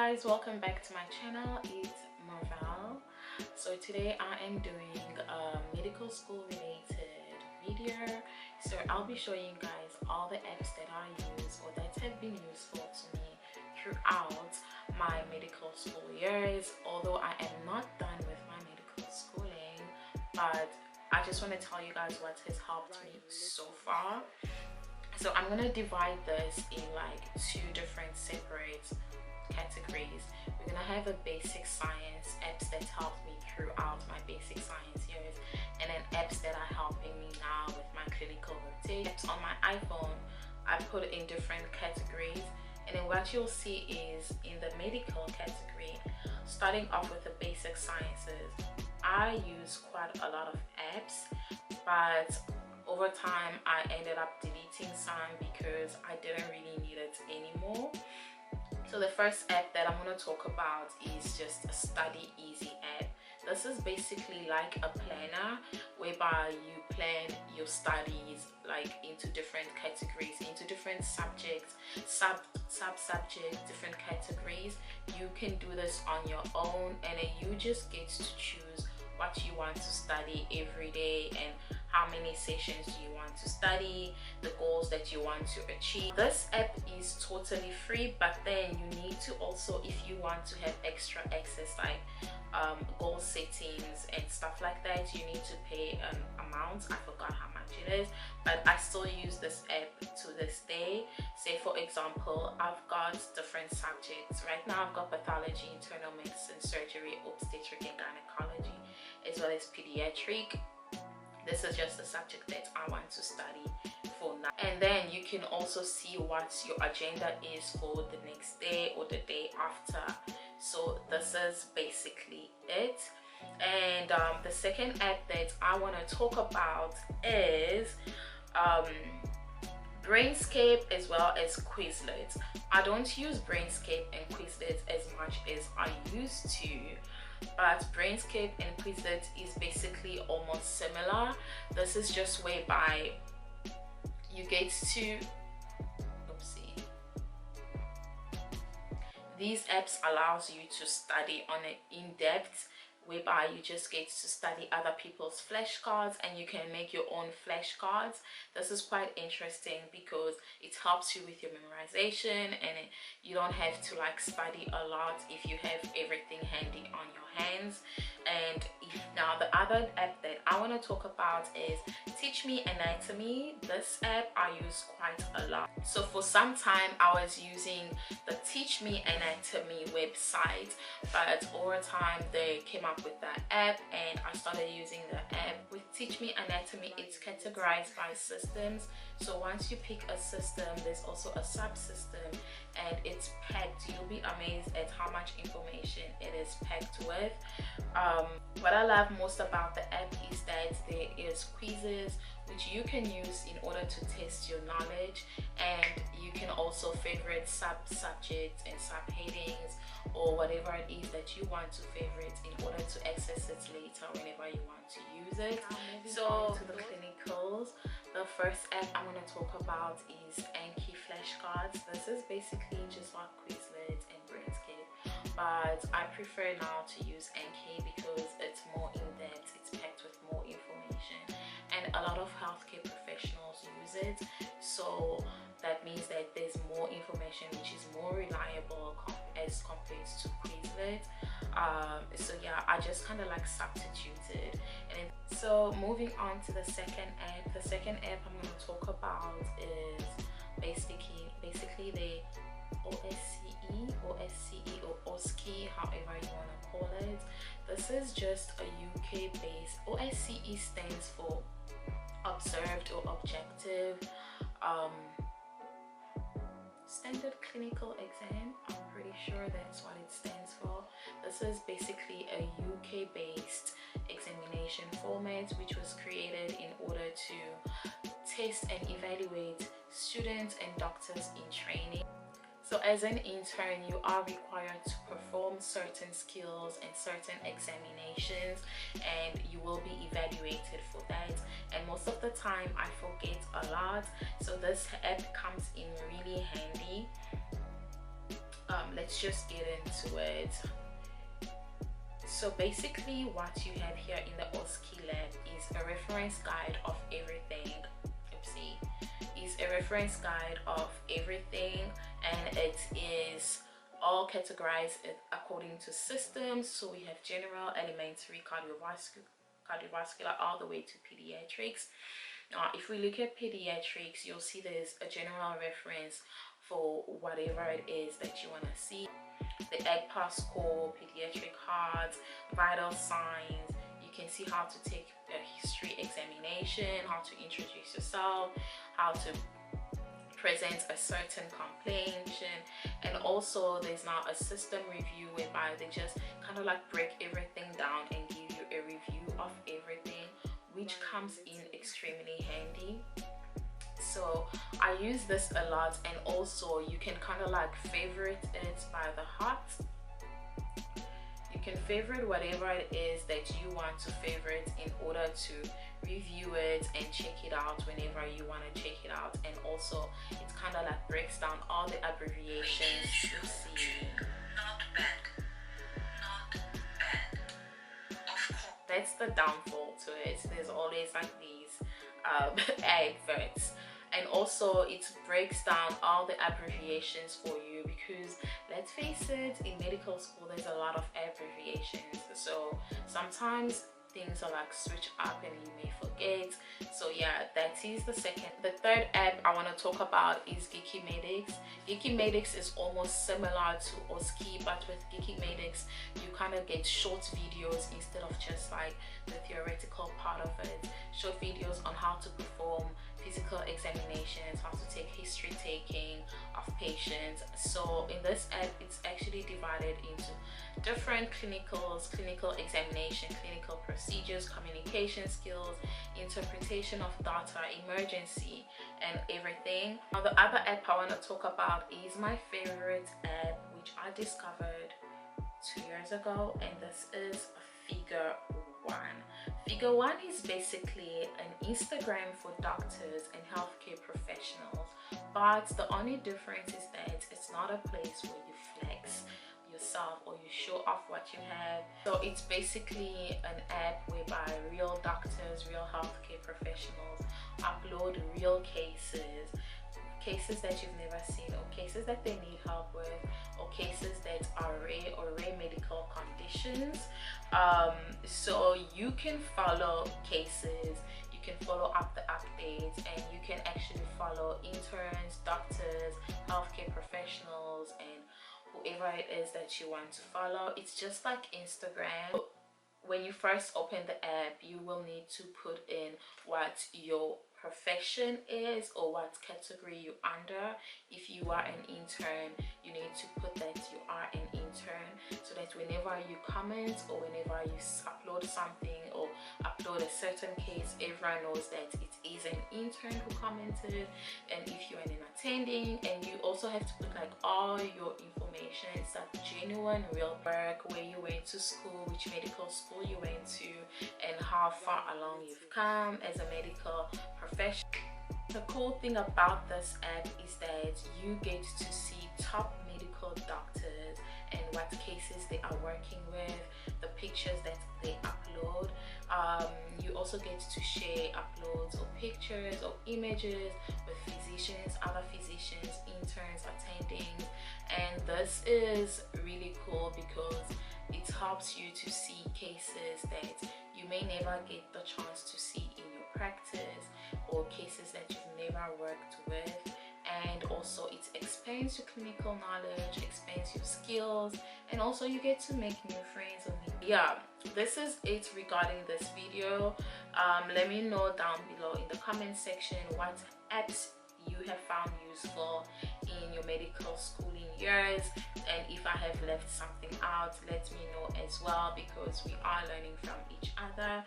guys, welcome back to my channel. It's Marvel. So today I am doing a medical school related video. So I'll be showing you guys all the apps that I use or that have been useful to me throughout my medical school years. Although I am not done with my medical schooling, but I just want to tell you guys what has helped me so far. So I'm gonna divide this in like two different separate categories. We're gonna have a basic science apps that helped me throughout my basic science years, and then apps that are helping me now with my clinical rotation. Apps on my iPhone I put in different categories, and then what you'll see is in the medical category, starting off with the basic sciences, I use quite a lot of apps, but over time I ended up deleting some because I didn't really need it anymore. So the first app that I'm going to talk about is just a Study Easy app. This is basically like a planner whereby you plan your studies like into different categories, into different subjects, sub-subjects, different categories. You can do this on your own, and then you just get to choose what you want to study every day and how many sessions you want to study, the goals that you want to achieve. This app is totally free, but then you need to also, if you want to have extra access like goal settings and stuff like that, you need to pay an amount. I forgot how much it is, but I still use this app to this day. Say for example, I've got different subjects. Right now I've got pathology, internal medicine, surgery, obstetric and gynecology, as well as pediatric. This is just the subject that I want to study for now. And then you can also see what your agenda is for the next day or the day after. So this is basically it. And the second app that I want to talk about is Brainscape as well as Quizlets. I don't use Brainscape and Quizlets as much as I used to, but Brainscape and Quizlets is basically almost similar. This is just whereby you get to these apps allows you to study on an in-depth, whereby you just get to study other people's flashcards and you can make your own flashcards. This is quite interesting because it helps you with your memorization, and you don't have to like study a lot if you have everything handy on your hands. And now the other app that I want to talk about is TeachMe Anatomy. This app I use quite a lot. So for some time I was using the TeachMe Anatomy website, but over time they came up with that app and I started using the app. With TeachMe Anatomy, it's categorized by systems. So once you pick a system, there's also a subsystem, and it's packed. You'll be amazed at how much information it is packed with. What I love most about the app is that there is quizzes which you can use in order to test your knowledge, and you can also favorite sub-subjects and subheadings or whatever it is that you want to favorite in order to access it later whenever you want to use it. So to the clinicals, the first app I'm going to talk about is Anki flashcards. This is basically just like Quizlets and Brainscape, but I prefer now to use Anki because it's more in-depth, it's packed with more information, and a lot of healthcare professionals use it. So that means that there's more information which is more reliable as compared to Quizlet. So yeah, I just kind of like substituted. And so moving on to the second app. The second app I'm going to talk about is basically the OSCE or OSCE, however you want to call it. This is just a UK based. OSCE stands for Observed or Objective Standard Clinical Exam. I'm pretty sure that's what it stands for. This is basically a UK based examination format which was created in order to test and evaluate students and doctors in training. So as an intern, you are required to perform certain skills and certain examinations, and you will be evaluated for that. And most of the time I forget a lot, so this app comes in really handy. let's just get into it. So basically what you have here in the OSCE lab is a reference guide of everything. Oopsie. Is a reference guide of everything, and it is all categorized according to systems. So we have general, elementary, cardiovascular, all the way to pediatrics. If we look at pediatrics, you'll see there's a general reference for whatever it is that you want to see. The EGPA score, pediatric heart, vital signs. You can see how to take a history examination, how to introduce yourself, how to present a certain complaint, and also there's now a system review whereby they just kind of like break everything down and give you a review of everything, which comes in extremely handy. So I use this a lot, and also you can kind of like favorite it by the heart. You can favorite whatever it is that you want to favorite in order to review it and check it out whenever you want to check it out. And also it kind of like breaks down all the abbreviations. You see, not bad, not bad. Of course, that's the downfall to it. There's always like these adverts. And also it breaks down all the abbreviations for you, because let's face it, in medical school there's a lot of abbreviations, so sometimes things are like switch up and you may forget. So yeah, that is the second. The third app I want to talk about is Geeky Medics. Geeky Medics is almost similar to OSCE, but with Geeky Medics you kind of get short videos instead of just like the theoretical part of it. Short videos on how to perform physical examinations, how to take history taking of patients. So in this app it's actually divided into different clinicals, clinical examination, clinical procedures, communication skills, interpretation of data, emergency, and everything. Now the other app I want to talk about is my favorite app, which I discovered 2 years ago, and this is Figure One. Figure One is basically an Instagram for doctors and healthcare professionals, but the only difference is that it's not a place where you flex yourself or you show off what you have. So it's basically an app whereby real doctors, real healthcare professionals upload real cases that you've never seen, or cases that they need help with, or cases that are rare medical conditions. So you can follow cases, you can follow up the updates, and you can actually follow interns, doctors, healthcare professionals, and whoever it is that you want to follow. It's just like Instagram. When you first open the app, you will need to put in what your profession is or what category you're under. If you are an intern, you need to put that you are an intern, so that whenever you comment or whenever you upload something or upload a certain case, everyone knows that it is an intern who commented. And if you're an attending, and you also have to put like all your information. It's like genuine real work, where you went to school, which medical school you went to, and how far along you've come as a medical professional. The cool thing about this app is that you get to see top medical doctors and what cases they are working with, the pictures that they upload. You also get to share uploads or pictures or images with physicians, other physicians, interns, attending. And this is really cool because it helps you to see cases that you may never get the chance to see in your practice, or cases that you've never worked with. And also it expands your clinical knowledge, expands your skills, and also you get to make new friends. Yeah, this is it regarding this video. Let me know down below in the comment section what apps you have found useful in your medical schooling years, and if I have left something out, let me know as well, because we are learning from each other.